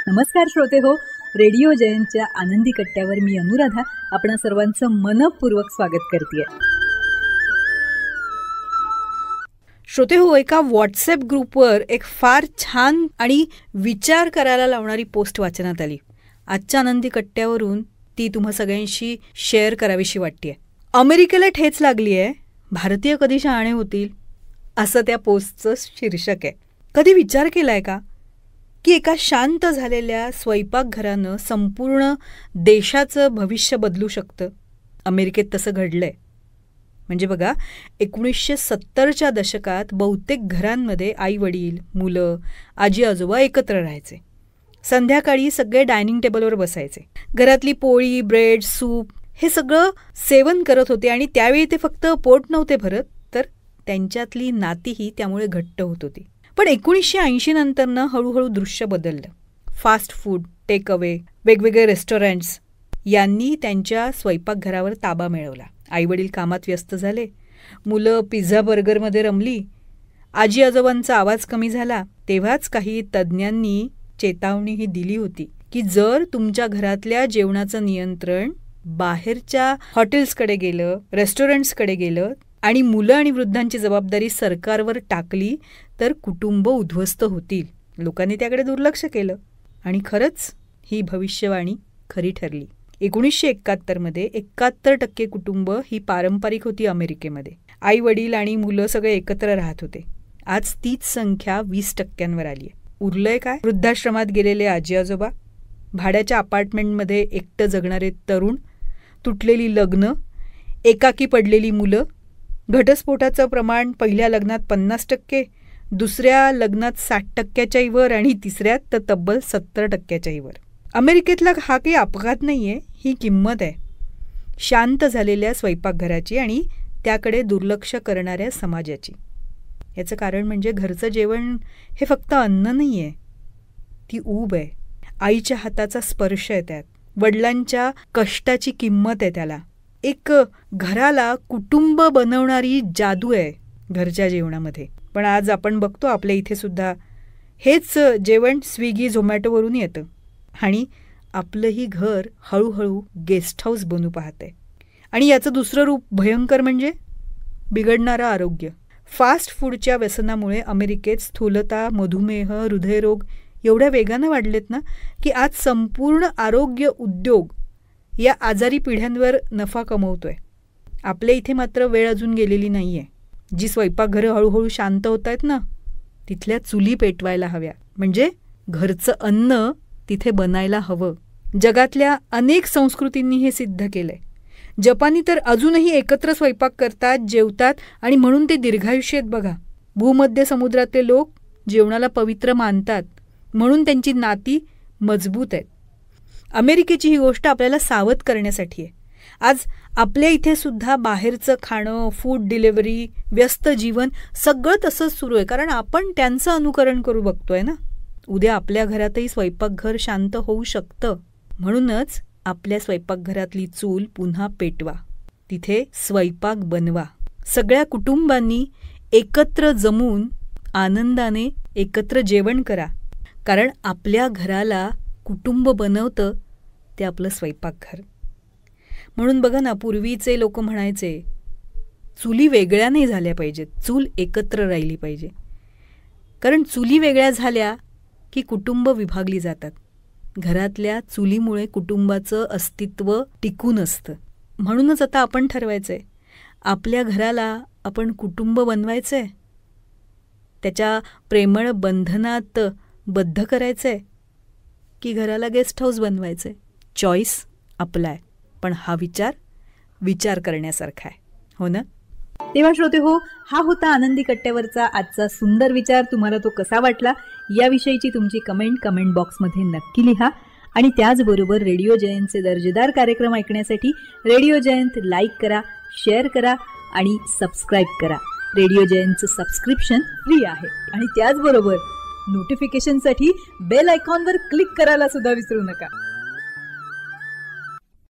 नमस्कार श्रोते हो, रेडिओ जयंतच्या आनंदी कट्ट्यावर मी अनुराधा आपणा सर्वांचं मनपूर्वक स्वागत करते. श्रोते हो, एका व्हॉट्सॲप ग्रुपवर एक फार छान आणि विचार करायला लावणारी पोस्ट वाचनात आली. आजच्या आनंदी कट्ट्यावरून ती तुम्हा सगळ्यांशी शेअर करावीशी वाटते. अमेरिकेला ठेच लागली आहे, भारतीय कधी शहाणे होतील, असं त्या पोस्टचं शीर्षक आहे. कधी विचार केलाय का की एका शांत झालेल्या स्वयंपाकघरानं संपूर्ण देशाचं भविष्य बदलू शकतं? अमेरिकेत तसं घडलंय. म्हणजे बघा, 1970च्या दशकात बहुतेक घरांमध्ये आई वडील, मुलं, आजी आजोबा एकत्र राहायचे. संध्याकाळी सगळे डायनिंग टेबलवर बसायचे. घरातली पोळी, ब्रेड, सूप हे सगळं सेवन करत होते आणि त्यावेळी ते फक्त पोट नव्हते भरत, तर त्यांच्यातली नातीही त्यामुळे घट्ट होत होती. पण 1980 नंतरनं हळूहळू दृश्य बदललं. फास्ट फूड, टेक अवे, वेगवेगळे रेस्टॉरंट्स यांनी त्यांच्या स्वयंपाकघरावर ताबा मिळवला. आईवडील कामात व्यस्त झाले, मुलं पिझ्झा बर्गरमध्ये रमली, आजी आजोबांचा आवाज कमी झाला. तेव्हाच काही तज्ज्ञांनी चेतावणीही दिली होती की जर तुमच्या घरातल्या जेवणाचं नियंत्रण बाहेरच्या हॉटेल्सकडे गेलं, रेस्टॉरंट्सकडे गेलं आणि मुलं आणि वृद्धांची जबाबदारी सरकारवर टाकली तर कुटुंब उद्ध्वस्त होतील. लोकांनी त्याकडे दुर्लक्ष केलं आणि खरंच ही भविष्यवाणी खरी ठरली. 1971मध्ये 71% कुटुंब ही पारंपरिक होती अमेरिकेमध्ये. आई वडील आणि मुलं सगळे एकत्र राहत होते. आज तीच संख्या 20%वर आली आहे. उरलंय काय? वृद्धाश्रमात गेलेले आजी आजोबा, भाड्याच्या अपार्टमेंटमध्ये एकटं जगणारे तरुण, तुटलेली लग्न, एकाकी पडलेली मुलं, घटस्फोटाचं प्रमाण पहिल्या लग्नात 50%, दुसऱ्या लग्नात 60%च्याही वर आणि तिसऱ्यात तर तब्बल 70%च्याही वर. अमेरिकेतला हा काही अपघात नाही आहे, ही किंमत आहे शांत झालेल्या स्वयंपाकघराची आणि त्याकडे दुर्लक्ष करणाऱ्या समाजाची. याचं कारण म्हणजे घरचं जेवण हे फक्त अन्न नाही आहे, ती ऊब आहे. आईच्या हाताचा स्पर्श आहे त्यात, वडिलांच्या कष्टाची किंमत आहे त्याला. एक घराला कुटुंब बनवणारी जादू आहे घरच्या जेवणामध्ये. पण आज आपण बघतो आपल्या इथे सुद्धा हेच जेवण स्विगी झोमॅटोवरून येतं आणि आपलंही घर हळूहळू गेस्ट हाऊस बनू पाहतंय. आणि याचं दुसरं रूप भयंकर म्हणजे बिघडणारं आरोग्य. फास्ट फूडच्या व्यसनामुळे अमेरिकेत स्थूलता, मधुमेह, हृदयरोग एवढ्या वेगानं वाढलेत ना की आज संपूर्ण आरोग्य उद्योग या आजारी पिढ्यांवर नफा कमवतोय. आपल्या इथे मात्र वेळ अजून गेलेली नाही आहे. जी स्वयंपाकघरं हळूहळू शांत होत आहेत ना, तिथल्या चुली पेटवायला हव्या. म्हणजे घरचं अन्न तिथे बनायला हवं. जगातल्या अनेक संस्कृतींनी हे सिद्ध केलंय. जपानी तर अजूनही एकत्र स्वयंपाक करतात, जेवतात आणि म्हणून ते दीर्घायुष्य आहेत बघा. भूमध्य समुद्रातले लोक जेवणाला पवित्र मानतात, म्हणून त्यांची नाती मजबूत आहेत. अमेरिकेची ही गोष्ट आपल्याला सावध करण्यासाठी आहे. आज आपल्या इथे सुद्धा बाहेरचं खाणं, फूड डिलिव्हरी, व्यस्त जीवन सगळं तसंच सुरू आहे, कारण आपण त्यांचं अनुकरण करू बघतोय ना. उद्या आपल्या घरातही स्वयंपाकघर शांत होऊ शकतं. म्हणूनच आपल्या स्वयंपाकघरातली चूल पुन्हा पेटवा, तिथे स्वयंपाक बनवा. सगळ्या कुटुंबांनी एकत्र जमून आनंदाने एकत्र जेवण करा, कारण आपल्या घराला कुटुंब बनवतं ते आपलं स्वयंपाकघर. म्हणून बघा ना, पूर्वीचे लोक म्हणायचे चुली वेगळ्या नाही झाल्या पाहिजेत, चूल एकत्र राहिली पाहिजे. कारण चुली वेगळ्या झाल्या की कुटुंब विभागली जातात. घरातल्या चुलीमुळे कुटुंबाचं अस्तित्व टिकून असतं. म्हणूनच आता आपण ठरवायचंय आपल्या घराला आपण कुटुंब बनवायचंय, त्याच्या प्रेमळ बंधनात बद्ध करायचंय की घराला गेस्ट हाऊस बनवायचंय. चॉईस आपला आहे, पण हा विचार करण्यासारखा आहे, हो ना? तेव्हा श्रोते हो, हा होता आनंदी कट्ट्यावरचा आजचा सुंदर विचार. तुम्हाला तो कसा वाटला याविषयीची तुमची कमेंट बॉक्समध्ये नक्की लिहा. आणि त्याचबरोबर रेडिओ जयंतचे दर्जेदार कार्यक्रम ऐकण्यासाठी रेडिओ जयंत लाईक करा, शेअर करा आणि सबस्क्राईब करा. रेडिओ जयंतचं सबस्क्रिप्शन फ्री आहे. आणि त्याचबरोबर नोटिफिकेशनसाठी बेल आयकॉनवर क्लिक करायला सुद्धा विसरू नका.